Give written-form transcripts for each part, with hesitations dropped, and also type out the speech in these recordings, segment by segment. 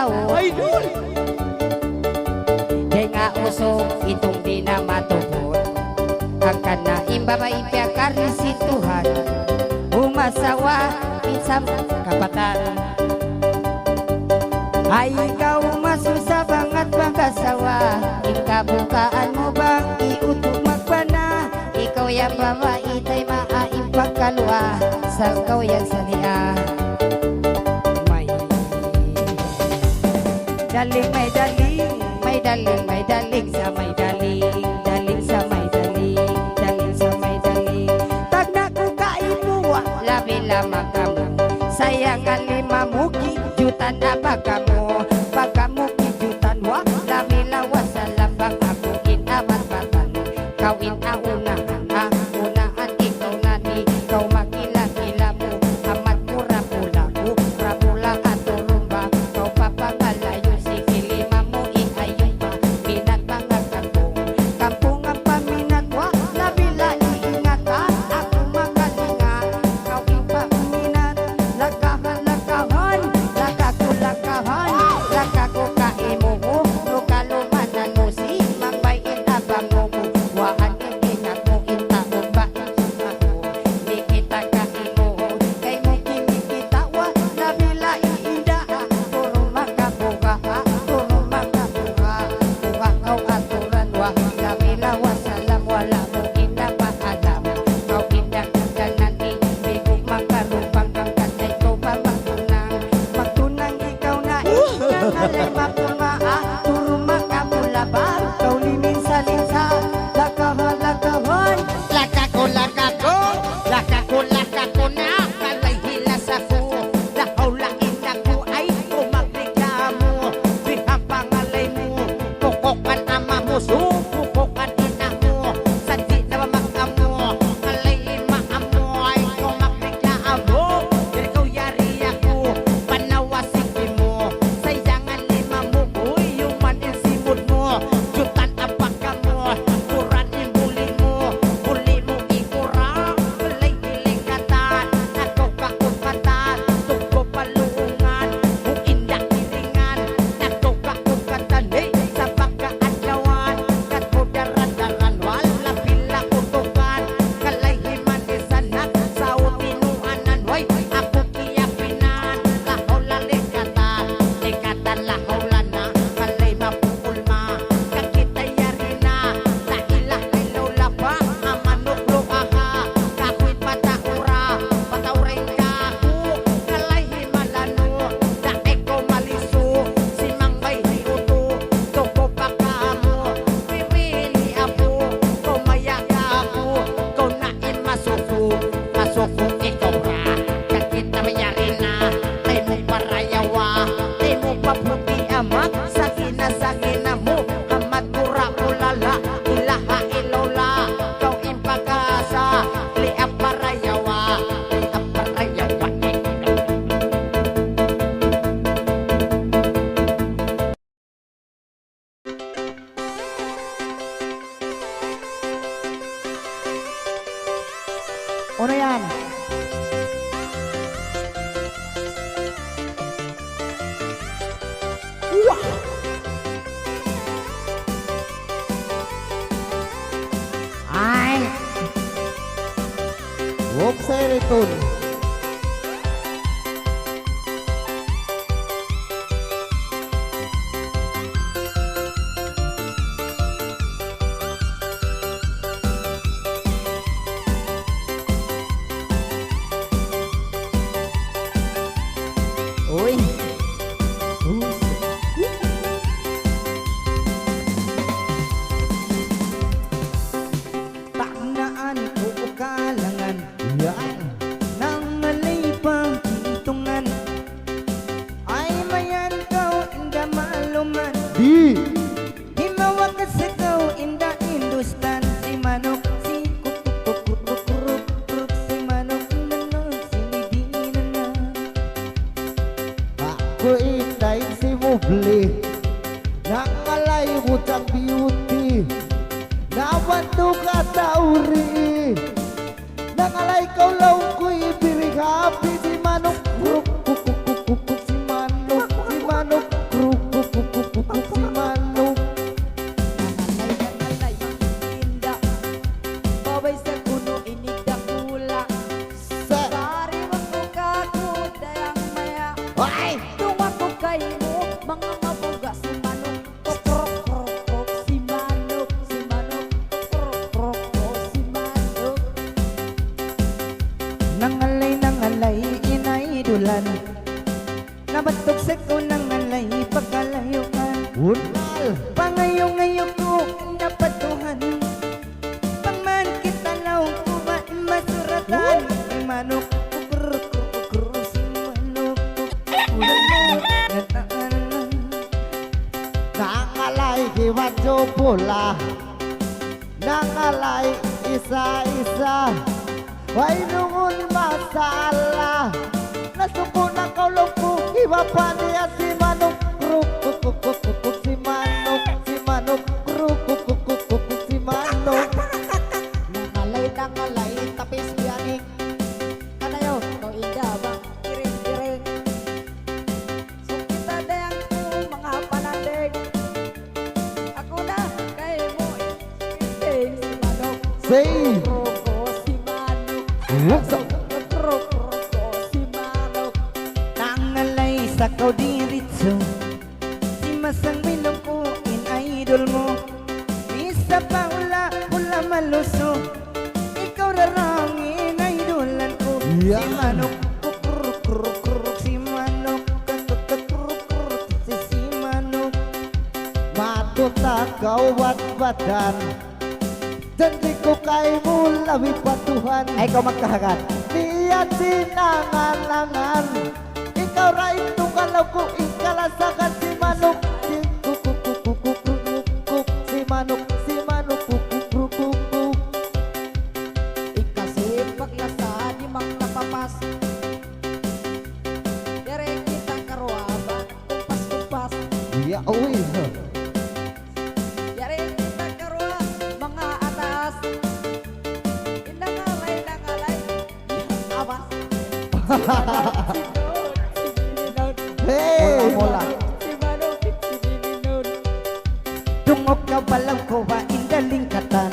tao. Idol! Kaya nga usog itong di na matupon. Ang kanaing babae piyakar ni si Tuhan. Umasawa sa kapatan. Ay ikaw masusabang at pagkasawa. Ikabukaan mo bang iutok magpana? Ikaw yung babae tay maaing pagkalwa. Sa ikaw yung saniya. May daling, may daling, may daling, may daling sa may daling, daling sa may daling, daling sa may daling. Tag na ko kaibuwa, labi lamang kamo. Sayangan lima muki, jutan na pagkamo. Pagkamo kijutan wa, labi lawas sa lambang ako inamat batan. Kawin ang unahan, unahan ikaw na ni, ikaw makila-kila mo. Amat mura pula ko, rapula at turumba. Kau papangalayo, sige lima mo ihayon pa. Minat pangakan mo, kampung ang paminat wa, labila iingatan. Ako magalinga, kau ipa uminat. Lakahan, lakahan, lakako, lakahan. Lakako kaimo mo, lukalumanan mo si mangbayin abang mo mo. Waan ingat mo itaon ba ako. Di kita kaimo, kay mo kinikita wa, labila iinda. Puro makabuka, puro makabuka. Buka kau aturan wa, labila wasalam, wala mo inapaalam. Kau indak kanan ni, bigog makarupang kang katay ko pa magtunang. Magtunang ikaw na inang alay mapumaa. Puro makabulabang, kau limin sa linsa. Lakahan, lakahan. Lakako, lakako, lakako, lakako na kalay hilas ako. Lahaw-lain ako ay kumagreklamo. Bihang pangalay mo, pukokan ama mo, supukokan ina mo. Sandi na mamagamo, kalay maamoy, kumagreklamo. Ikaw yari ako, panawasipin mo. Sayangan lima mo, uy, yung maninsimod mo. Jutan ang baka mo, kuran yung buli mo. Buli mo ikura, kalay hilingkatan. Ako kakukatan, tuko palungan. Kung indak hilingan, ako kakukatan. Hey, sa pagkaadlawan, kato daran-daran, wala pila kutukan. Kalay himanisan na, sa utinuanan. Hoy, ako kiyapinan, lahaw lalikatan. Likatan lahaw lana, kalay mapupulma. Kakita yari na, sa ilah ilaw lapa. Amanok lukaha, kakwit pataura. Patauray ka ako, kalay himalano. Daig ko maliso, si Mangbay hiuto. Tuko pa ka mo, pipili ako. Kumaya ka ako, kung nain masuko. Masuko ikaw ra, kakita mayari na. Tay mo parayawa, tay mo paputi amat. Sakina mo, amat mura ulala. Ilaha ilola, kau impagasa. Liap parayawa, liap parayawa. Ano yan? Ay! Huwag sa eritol. Uy! Taknaan ko o kalangan. Yan. Nang malipang kintungan. Ay mayan kau inda maluman. Di! Himawa ka sa kau inda Hindustan. Si manok si kukukukukukukukuruk. Si manok nanon si Medina. Ako itay si Mubli. Nakalay mo sa beauty. Nawanto ka tauri. Nakalay ka law ko'y birig happy. Si manok kruk kuk kuk kuk kuk. Si manok kruk mga mabuga si manok. Krok, krok, krok, si manok, si manok. Krok, krok, krok, si manok. Nangalay, inaidulan. Nabatok sa ko nangalay, pagkalayuan. Unal! Pangayo-ngayo ko, napatuhan. Pangman kita law ko ba masuratan. Si manok, kukur, si manok, kukur. Nangalay giwadyo pula, nangalay isa-isa. Way nungon masala, nasuko na kaulong ko, iba pa niya si manok. Kruk, kuk, kuk, kuk, kuk, kuk, si manok, si manok. Kruk, kuk, kuk, kuk, kuk, kuk, si manok. Nangalay, tapis biyaning. Kanayo, no ida bang iring-iring. So kita dayang ko mga panandeg. Ako na, kay mo, iring si manok. Say, Kroko si manok. Kroko si manok. Nangalay sa kaudiritso. Si Masang Minong ko, in-idol mo. Isa pa hula maluso. Ikaw rarangin, idolan ko. Yeah. Si Manok, kukur, si Manok, kukur, si Manok. matuta kawat-watan. Janji ko kay mo lawi patuhan. Ay, ikaw magkahagat. Diyan sinangalangan. Ikaw ra itong kalaw ko, ikalasakan si manok. Si manok, si manok, kukuk. Ikasi paglasa di mang napapas. Dere kita karuaba, kumpas-kumpas. Ya, uy. Dere kita karua, mga atas. Nangalay, awas. Hey! Mola. Si manok, si Ninod. Tungok ka balang ko ba indaling katan.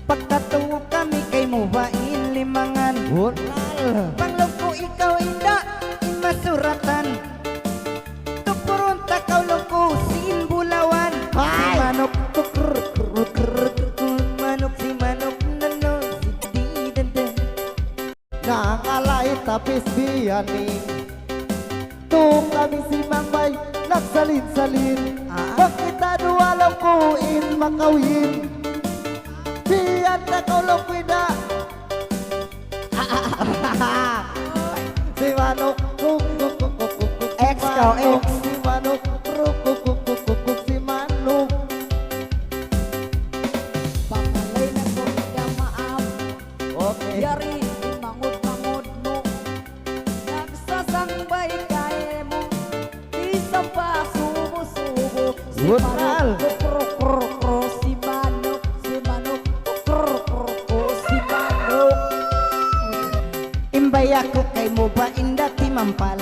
Pagkatuo kami kay mo ba inlimangan. Bunal. Panglog ko ikaw inda masuratan. Tupuron takaw lang ko sin bulawan. Si Ay! manok kukur manok si manok nano si diden. Nangalay tapis biyaning. Tung kami si Mangbay nagsalin-salin. Bakit dua lang ko in makawin. Biyan na kaulong kwida. Si Manok kuk kuk kuk kuk kuk kuk. Ex ka, ex. Si Manok kuk kuk kuk kuk kuk kuk. Si Manok. Pangalay na ko maam. Okay. Yari, mangod-mangod mo. Nagsasambay kaya mo. Isang pa subo-subo. Si Bunal. manok, kro-kro-kro. Si manok, si manok, kro-kro-kro. Si manok. Imbay ako kay mo ba indati mampal.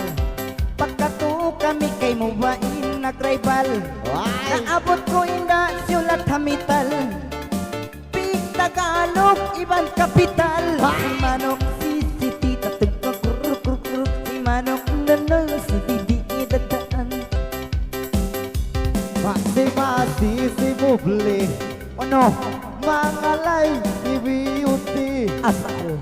Pagkatuo kami kay mo ba in nag-rival. Ay. Naabot ko inda siulat hamital. Pig Tagalog, ibang kapital. Si manok si tita tugpag si manok nanang si didi dadaan. Masi-masi si Bubli. Ano? Mangalay si Beauty. Asal.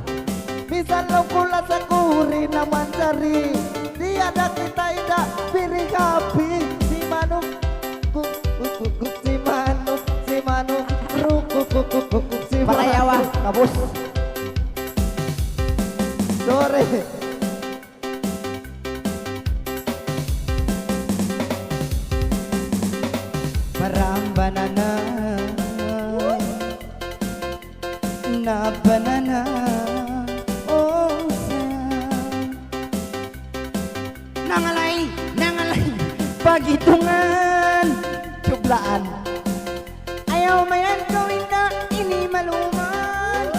Bisan lang pula sa kuri naman sari. Di ada kita ida piring api. Si Manok kuk kuk kuk kuk. Si Manok, si Manok kuk kuk kuk kuk kuk. Si Palayawa, Manok. kabus. Sorry. Parang banana na banana. Oh, nangalay, nangalay. Pagitungan, tublaan. Ayaw mayan gawin na ini maluman.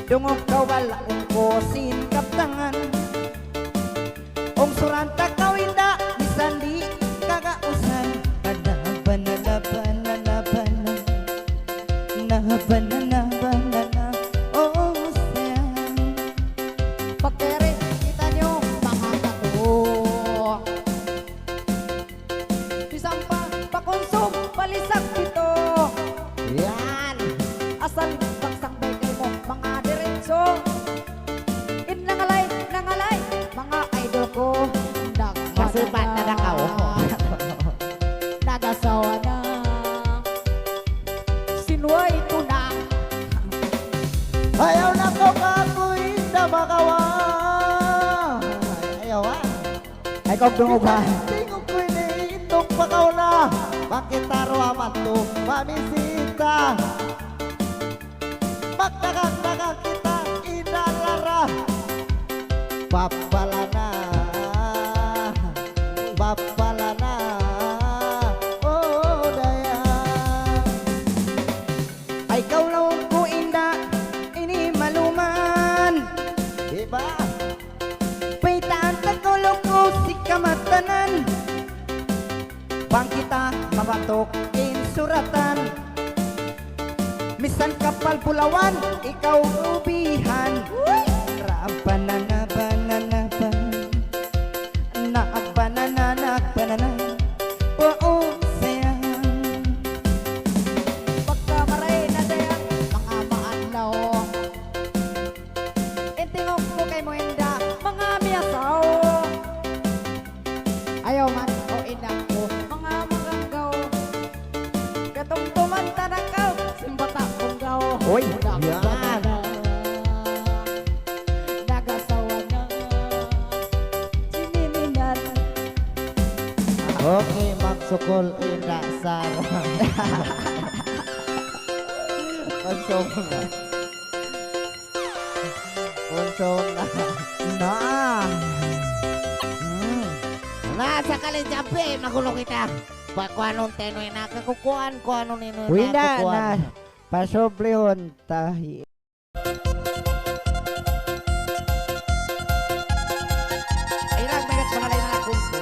Dungog ka wala ko sin kaptangan. Ong suranta kawin na bisan di kagausan. Banana, banana, banana, banana, banana, oh, sayang. Pagkere, kita nyo, mga kato. ikaw dungugan. Tingog ko'y naiitok pakaw na. Bakit arawaman to mamisita? Pagdagang-dagang kita inalara. Bapala na, bapala na. Oh, daya. Ay kaulaw ko inda, ini maluman. Diba? Paitaan tagulog ko si kamatanan. Bang kita mabatok insuratan. Misan kapal pulawan, ikaw ubihan. Banana, banana, banana, banana, banana. Oo, sayang. Pagkamaray na dayang mga maadlaw. Intingog ko kay mo inda, mga miyasaw. Ayaw man o inang ko, mga maganggaw. Katong tumanta na kaw, simbata kong gaw. Uy, yan. Nagasawa na, sinininan. Okay, magsukol ina Sara. Konsong na. Konsong na. na. Nasa kalinjapi, magulo kita. Kuanong tenoy na kakukuan, kuanong nino na Wina na. kukuan. Pasoblehon tahi. Ay lang, may nagpangalay na akong po.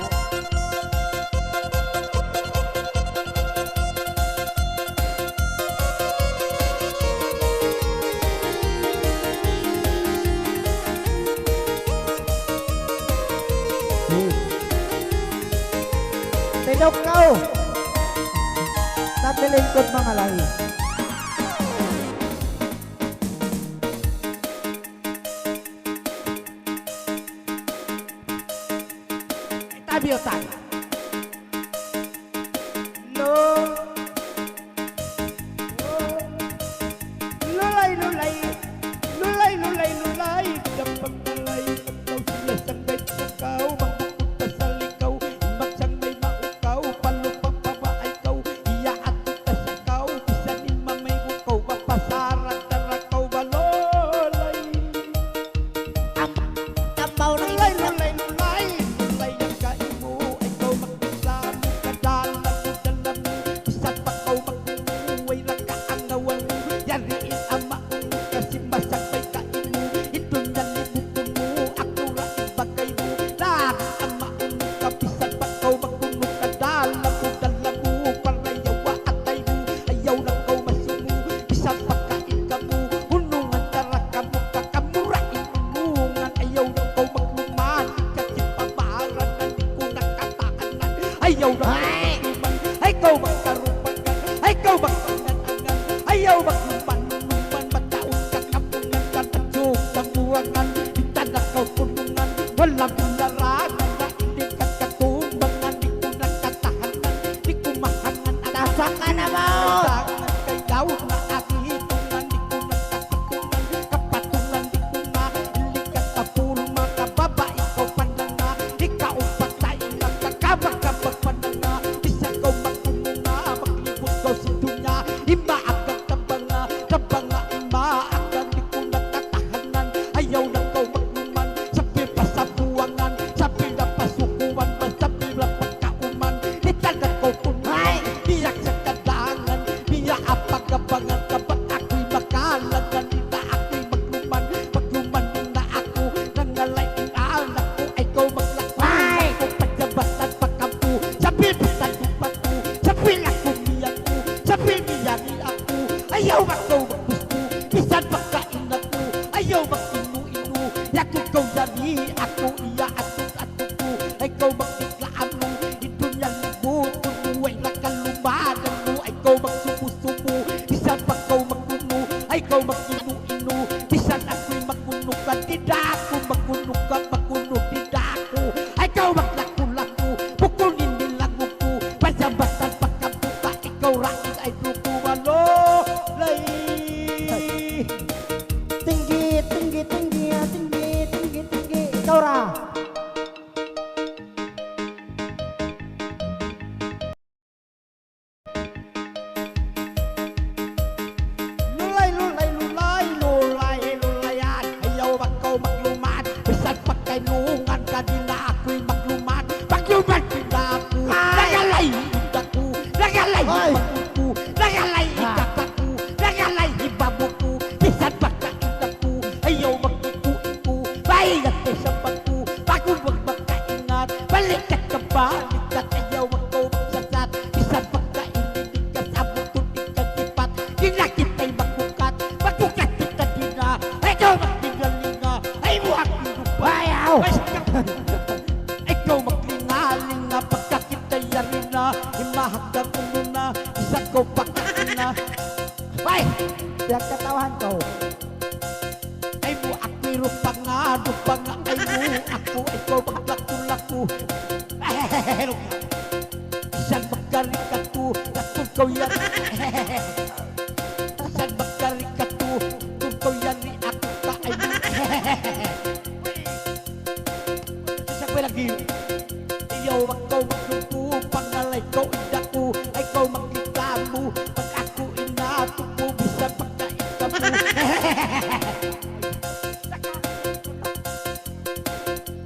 Tinok kau. Naglilingkod mga lahi. Tabiotan. No. Lulay, lulay. Lulay, lulay, lulay. Kapag nalay, kapag sila sanggay sa kaw. Magpupunta sa likaw. Magsang may maukaw. Palupang babaay kaw. Iya at kita sa kaw. Pisanin mamay ukaw. Mapasaran tarakaw. Balolay. Tambaw ng Lulay, lulay, lulay. Lulay ang kain mo. Ikaw magkasamo. Kadalang mo, dala mo. Isa pa kaw magkumuway. Nakaangawan mo. Yariin ama mo. Kasi masakay kain mo. Ito na libutin mo. Ako ra ibagay mo. Lahat ama mo. Kapisan pa kaw magkuno. Kadalang mo, dala mo. Parayawa atay mo. Ayaw na kaw masimu. Isa pa kain ka mo. Hunungan taraka mo. Kakamurain umungan. Ayaw na kaw magluman. Kasi pabaran na di ko nakataanan. Ayaw na kaw magluman. Ay kaw magkarupangan. Ay kaw magpangan-angan. Ayaw magluman. Luman mataon ka kapungan. Katadyog ng buwangan. Hintan na kaw punungan. Walang larangan na hindi ka katumbangan. Di ko nakatahanan. Di ko mahangan. Tasa ka na mo! Tangan kay daw na akitungan. Di ko nakakatungan. Kapatungan di ko na. Likat na puro mga babae. Ikaw pananga. Ikaw patay. Nagkakabag-kabag pananga. Isa kaw magtunga. Maglibot kaw si dunya. Imaagang tabanga. Tabanga imaagang. Di ko nakatahanan. Ayaw na kaw magluman. Sabi pa sa buwanga. mahagdan ulo na, isa ko pagkain na. Bay! Pinagkatawan ko. Ay mo ako'y rupanga ay mo ako, ikaw maglaku-laku. Isang magkarikatu, natukaw yan. Isang magkarikatu, tukaw yan ni ako ka ay mo. Isang ko lagi. Iyaw ako maglupo, pangalay ko indaku, ay ko makita mo. Pag ako inatok mo, bisan pagkaita mo.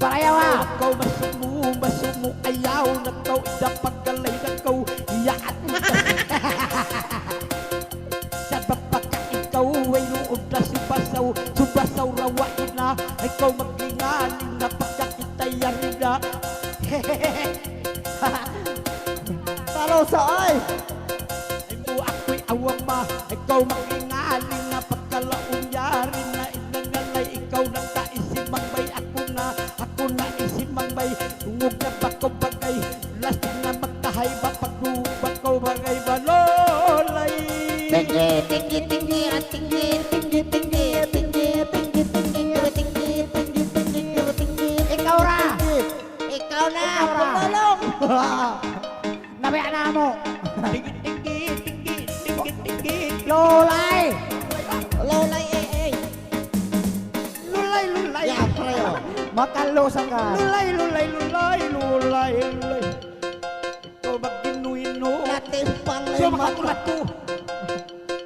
Parayaw ah. Ikaw masumu, ayaw na ikaw, idapagkalay na ikaw, iyaan mo sa bapaka ikaw, ay luod na subasaw rawain na, ikaw magingaling na pagkakita yarin na. Taro sa ay. Ay mo ako'y awang ma, ikaw magingaling na pagkalaong yarin na, inangalay ikaw nang kaisimang may ako na isimang may tungog na bako bagay, lasting na magtahay ba pagdubat ko bagay balolay. Tinggi, tinggi, tinggi, at tinggi, tinggi, tinggi, tinggi, tinggi, tinggi, tinggi, tinggi, tinggi, tinggi. Ikaw ra. Ikaw na, Ikaw ra. paglalong. Nabiya na mo. Tinggi, tinggi, tinggi, tinggi, tinggi. Lolay. Lolay, eh. Lulay, lulay. Ya, preo. Makalusan ka. Lulay, lulay, lulay, lulay, lulay. Ikaw mag-inuino. Natimpang So lima. makatulatu.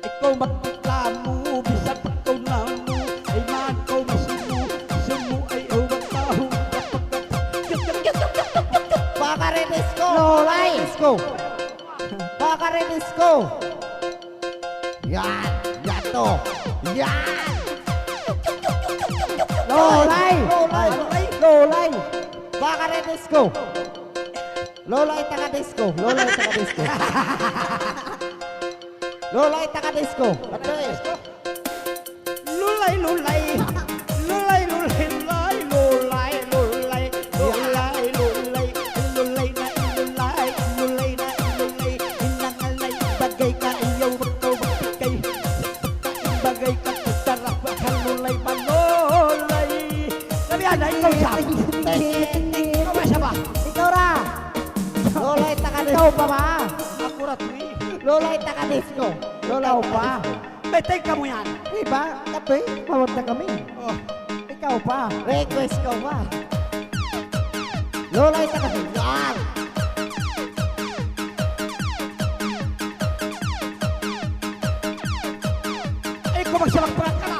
Ikaw magreklamo, bisan pag ikaw na mo, ay man ikaw masumo, sumo ay awang taho. Baka redes ko. Lolay. Disco. Baka redes ko. Yan. Yan to. Yan. Lolay. Lolay. Lolay. Baka redes ko. Lolay taga disco. Lolay taga disco. Lolay taga disco. Ato eh. Lulay, lulay. Lulay, lulay, lulay, lulay, lulay, lulay, lulay, lulay na ilulay, lulay na ilulay, inangalay, bagay ka, ayaw ikaw magpikay, bagay ka, sarap ka, lulay, malulay. Sabi na, ikaw siya. Ikaw ba siya ba? Ikaw ra. Lolay taga Ikaw disco. pa ba? Akurat mo eh. Lolay taga disco. Lolay Ikaw taga pa. disco. Betay ka mo yan. Diba? Kape. Pawag na kami. Oh. Ikaw pa. Request ko ba? Lolay taga disco. Yan. Ay, kung magsalakparat ka na.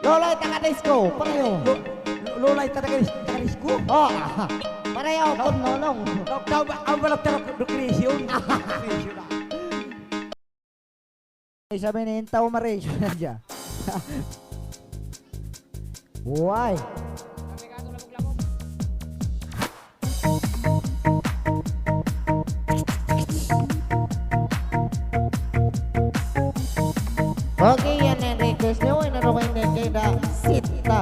Lolay taga disco. Pareho. Lulay talaga ko. Oh. Pareho kung nolong. Lockdown ba? Ang balak talaga recreation. Recreation na. Sabi ni Intaw Marisyo na dyan. Why? Okay, yan ang request nyo. Inano kayo na kayo na sita.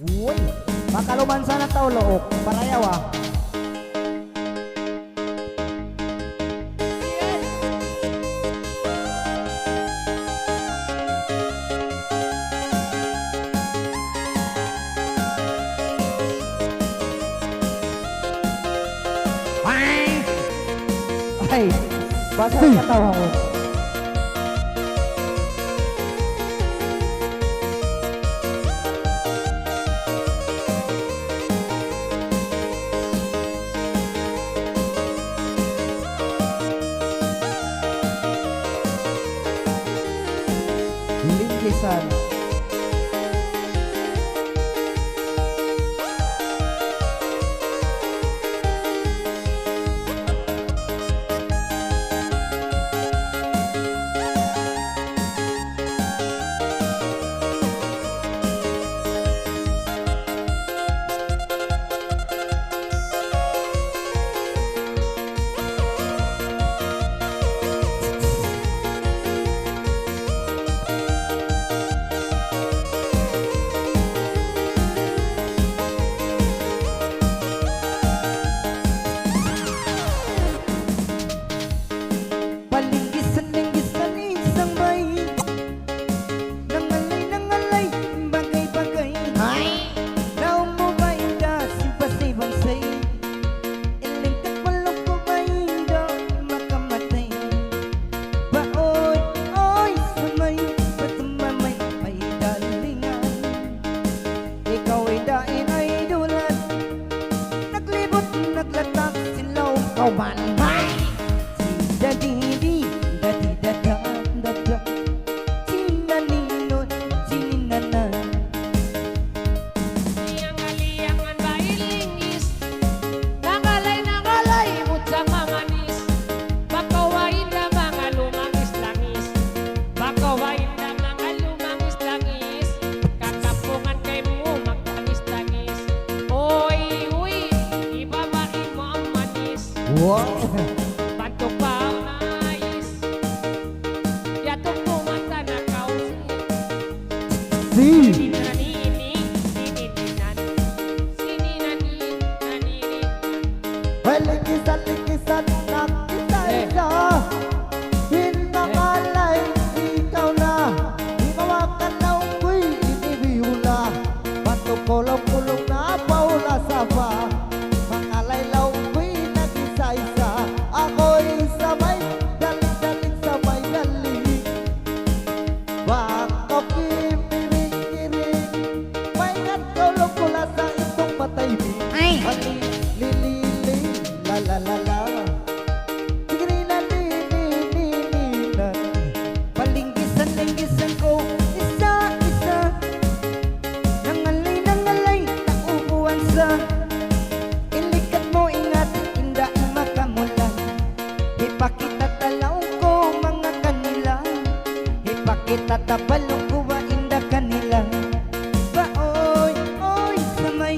Uy! Makalumansa na tao look. Parayaw ah. Ay! Basa sa tawa ko. Lingkisan. ikaw man. Ay! Dadidi, dadidada, dada. Sinanino, sininana. Liang-liangan ba ilingis? Nangalay, mutsa manganis. Bakawain na mga lumangis-langis. Bakawain na mga lumangis-langis. Kakapungan kay mo magtangis-tangis. Oy, uy, ibabain mo ang manis. Wow! Bantok pa ang nais. Yatong pumata na kausin. Si! Likisan na kita-isa. Hinangalay, ikaw na. Himawakan na unggoy, inibihula. Patukulong-kulong na paula sa ba. Mangalay na unggoy, nag-isa-isa. Ako'y sabay, daling-daling sabay galing. Bako kimiring-kiring. May nagkulong kula sa itong mataybi. Ay! Lili, la la la la. Tigri-na, ni-ni-ni-ni-na. Palinggisan-linggisan ko, isa-isa. Nangalay, nauubuan sa. Ilikat mo, ingat, inda makamulan. Ipakita talaw ko mga kanila. Ipakita tabalong ko ba inda kanila. Baoy, oy, samay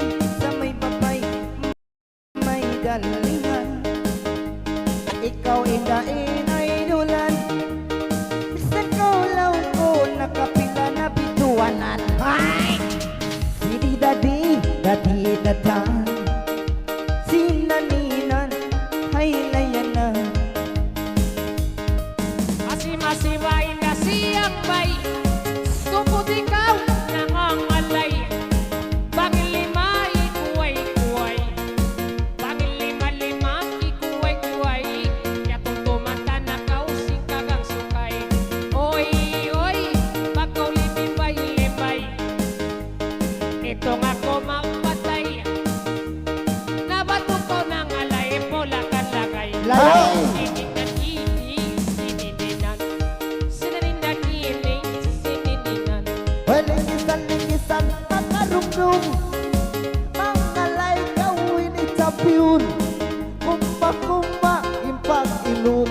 babay. May galingan. Ikaw indain ay dulan. Bisa ko law ko nakapila na bituanan. Ay! Sidi dadi dada. Sinaninan ay layanan. Asim-asimain na siyang bay. Tupod ikaw nangangalay. Pangilima ikuway-kuway. Pangilima-lima ikuway-kuway. Yatong tumata na kausing kagang sukay. Oy, pagkaw limibay-limay. Ito nga ko mapatay. Nabato ko nangalay. Pola kan lagay. Lagay. Likisan, makarumdum. Mangalay gawin itapyun. Kumpa, impag-ilun.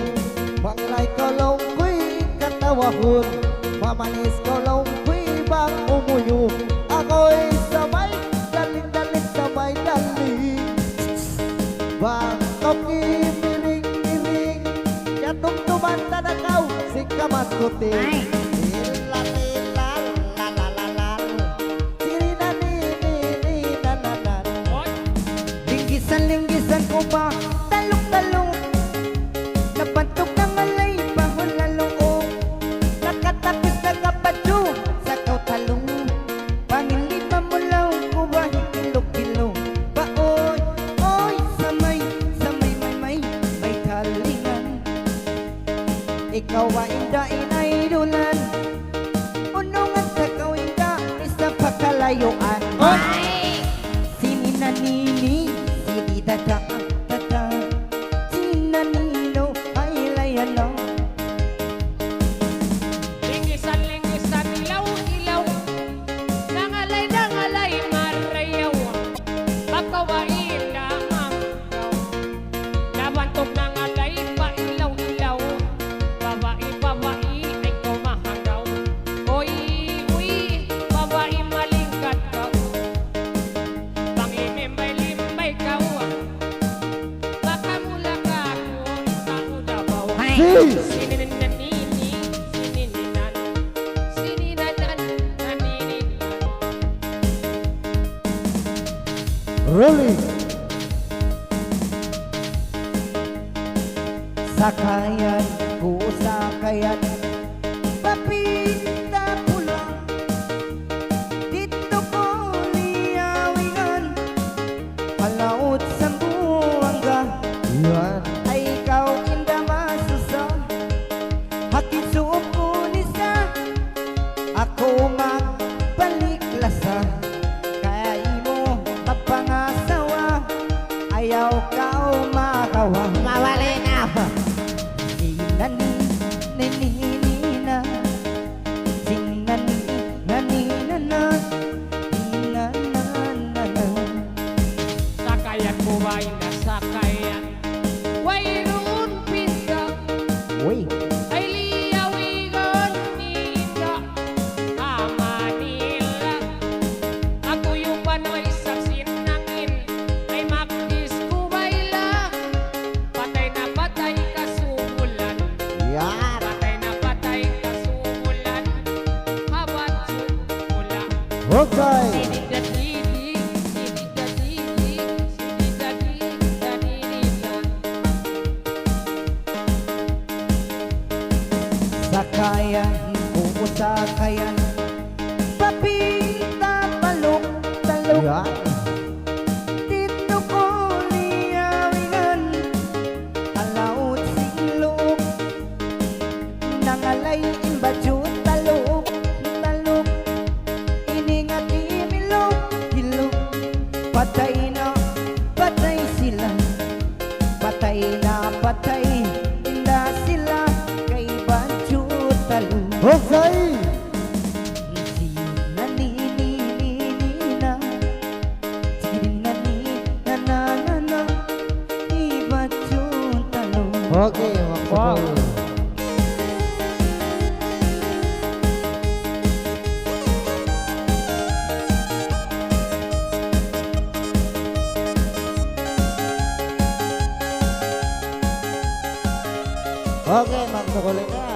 Manglay kolong kuy katawahon. Mamanis kolong kuy bang umuyong. Ako'y sabay, daling-daling sabay daling. Bangkok imiring-iring. Yatong tumanda na kau, si kamaskutin. Ay! Linggisan ko ba, talong-talong. Napantok ng alay, bahon na loob. Nakatapis na kapadyo, sa kautalong. Pangilipan mo lang ko ba, hikilok-kilok. Oy, samay, may kalingan. Ikaw ba indain ay dulan? Unungan sa kawinda, isa pakalayuan. Ay! Sininanini, sinidada, sinanino, ay layano. Linggisan, ilaw-ilaw. Nangalay, marayaw. Pagkawain lamang ikaw. Nabantog nangalay, pailaw-ilaw. Babae, ay kumahanggaw. Oy, babae malingkat ka. Pangilimbay-limbay ka. Baka mula ka kung tao dabaw. Ay! Really? Sakayan, sakayan. Papita pulang. Dito ko liyawingan. Palaot sa buwangga. Yan. Ay ikaw inda masusa. Hakit suop ko nisa. Ako magbalik lasa. Kaya mo mapangasawa. Ayaw ka umakawa. nasakayan. Wayroon pinda, Uy, ay liyawigan nila a Manila. Ako yung panoy sa sinangin, ay magdiskubayla. Patay na patay kasumulan, yan. patay na patay kasumulan. Hawat sumula. Okay. Sakayan, sakayan. Papita palok talok Yan. dito ko liyawingan alaut silok nangalay imbadyo talok talok iningat imilok hilok patay na patay sila patay na patay na sila kay badyo talok Okay. Okay, Wow. Okay, magtukulit na.